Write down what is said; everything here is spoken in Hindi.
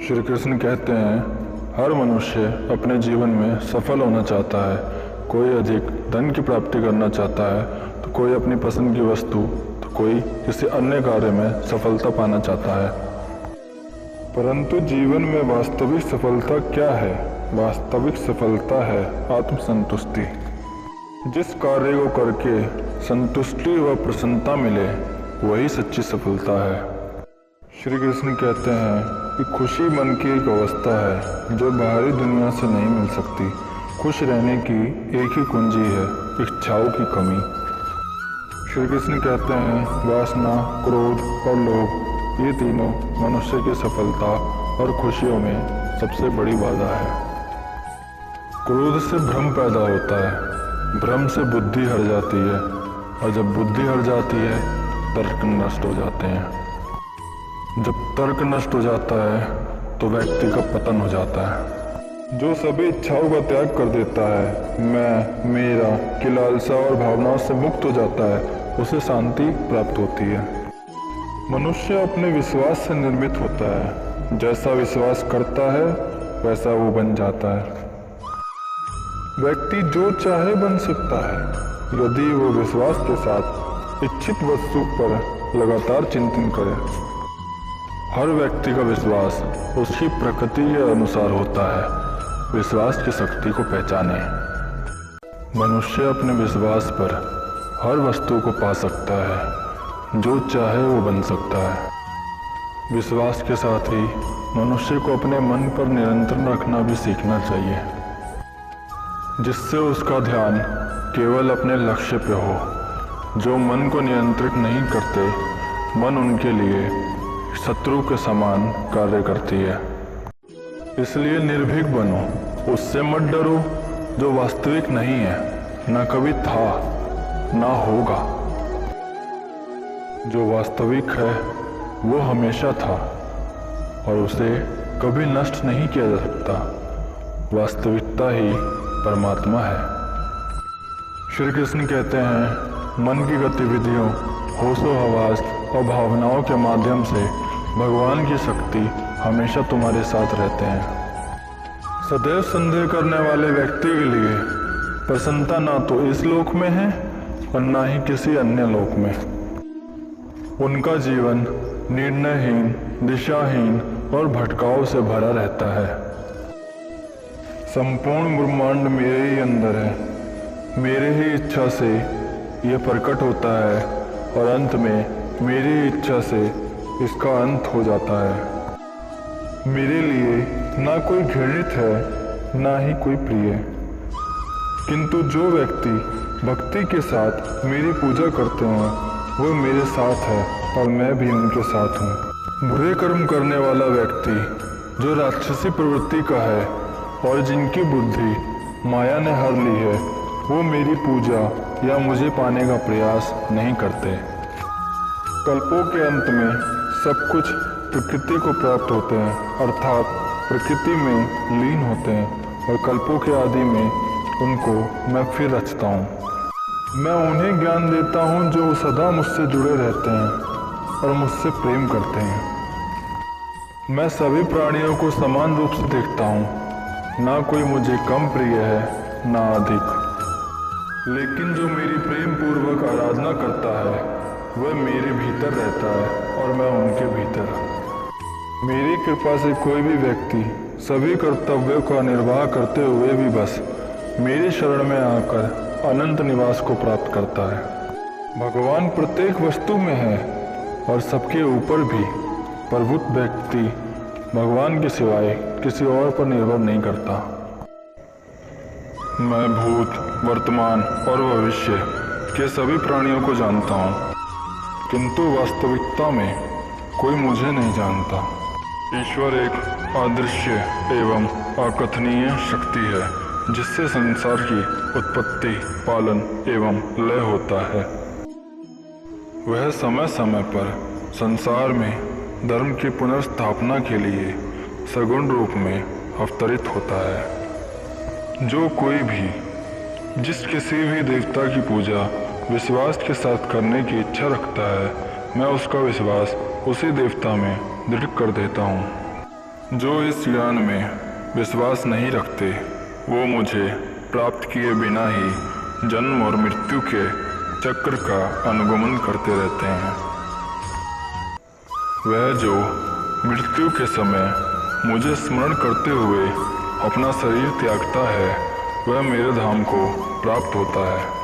श्री कृष्ण कहते हैं, हर मनुष्य अपने जीवन में सफल होना चाहता है। कोई अधिक धन की प्राप्ति करना चाहता है, तो कोई अपनी पसंद की वस्तु, तो कोई किसी अन्य कार्य में सफलता पाना चाहता है। परंतु जीवन में वास्तविक सफलता क्या है? वास्तविक सफलता है आत्मसंतुष्टि। जिस कार्य को करके संतुष्टि व प्रसन्नता मिले, वही सच्ची सफलता है। श्री कृष्ण कहते हैं कि खुशी मन की एक अवस्था है जो बाहरी दुनिया से नहीं मिल सकती। खुश रहने की एक ही कुंजी है, इच्छाओं की कमी। श्री कृष्ण कहते हैं, वासना, क्रोध और लोभ, ये तीनों मनुष्य की सफलता और खुशियों में सबसे बड़ी बाधा है। क्रोध से भ्रम पैदा होता है, भ्रम से बुद्धि हट जाती है, और जब बुद्धि हट जाती है, तर्क नष्ट हो जाते हैं। जब तर्क नष्ट हो जाता है, तो व्यक्ति का पतन हो जाता है। जो सभी इच्छाओं का त्याग कर देता है, मैं, मेरा की लालसा और भावनाओं से मुक्त हो जाता है, उसे शांति प्राप्त होती है। मनुष्य अपने विश्वास से निर्मित होता है। जैसा विश्वास करता है, वैसा वो बन जाता है। व्यक्ति जो चाहे बन सकता है, यदि वो विश्वास के साथ इच्छित वस्तु पर लगातार चिंतन करे। हर व्यक्ति का विश्वास उसकी प्रकृति के अनुसार होता है। विश्वास की शक्ति को पहचाने। मनुष्य अपने विश्वास पर हर वस्तु को पा सकता है, जो चाहे वो बन सकता है। विश्वास के साथ ही मनुष्य को अपने मन पर नियंत्रण रखना भी सीखना चाहिए, जिससे उसका ध्यान केवल अपने लक्ष्य पे हो। जो मन को नियंत्रित नहीं करते, मन उनके लिए शत्रु के समान कार्य करती है। इसलिए निर्भीक बनो, उससे मत डरो जो वास्तविक नहीं है, न कभी था, ना होगा। जो वास्तविक है वो हमेशा था, और उसे कभी नष्ट नहीं किया जा सकता। वास्तविकता ही परमात्मा है। श्री कृष्ण कहते हैं, मन की गतिविधियों, होशो हवास और भावनाओं के माध्यम से भगवान की शक्ति हमेशा तुम्हारे साथ रहते हैं। सदैव संदेह करने वाले व्यक्ति के लिए प्रसन्नता ना तो इस लोक में है और ना ही किसी अन्य लोक में। उनका जीवन निर्णयहीन, दिशाहीन और भटकाव से भरा रहता है। संपूर्ण ब्रह्मांड मेरे ही अंदर है, मेरे ही इच्छा से यह प्रकट होता है, और अंत में मेरी इच्छा से इसका अंत हो जाता है। मेरे लिए ना कोई घृणित है, ना ही कोई प्रिय। किंतु जो व्यक्ति भक्ति के साथ मेरी पूजा करते हैं, वो मेरे साथ है और मैं भी उनके साथ हूँ। बुरे कर्म करने वाला व्यक्ति जो राक्षसी प्रवृत्ति का है और जिनकी बुद्धि माया ने हर ली है, वो मेरी पूजा या मुझे पाने का प्रयास नहीं करते। कल्पों के अंत में सब कुछ प्रकृति को प्राप्त होते हैं, अर्थात प्रकृति में लीन होते हैं, और कल्पों के आदि में उनको मैं फिर रचता हूँ। मैं उन्हें ज्ञान देता हूँ जो सदा मुझसे जुड़े रहते हैं और मुझसे प्रेम करते हैं। मैं सभी प्राणियों को समान रूप से देखता हूँ, ना कोई मुझे कम प्रिय है, ना अधिक। लेकिन जो मेरी प्रेम पूर्वक आराधना करता है, वह मेरे भीतर रहता है और मैं उनके भीतर। मेरी कृपा से कोई भी व्यक्ति सभी कर्तव्यों का निर्वाह करते हुए भी बस मेरी शरण में आकर अनंत निवास को प्राप्त करता है। भगवान प्रत्येक वस्तु में है और सबके ऊपर भी। प्रभुत व्यक्ति भगवान के सिवाय किसी और पर निर्भर नहीं करता। मैं भूत, वर्तमान और भविष्य के सभी प्राणियों को जानता हूँ, किंतु वास्तविकता में कोई मुझे नहीं जानता। ईश्वर एक अदृश्य एवं अकथनीय शक्ति है, जिससे संसार की उत्पत्ति, पालन एवं लय होता है। वह समय समय पर संसार में धर्म की पुनर्स्थापना के लिए सगुण रूप में अवतरित होता है। जो कोई भी जिस किसी भी देवता की पूजा विश्वास के साथ करने की इच्छा रखता है, मैं उसका विश्वास उसी देवता में दृढ़ कर देता हूँ। जो इस ज्ञान में विश्वास नहीं रखते वो मुझे प्राप्त किए बिना ही जन्म और मृत्यु के चक्र का अनुगमन करते रहते हैं। वह जो मृत्यु के समय मुझे स्मरण करते हुए अपना शरीर त्यागता है वह मेरे धाम को प्राप्त होता है।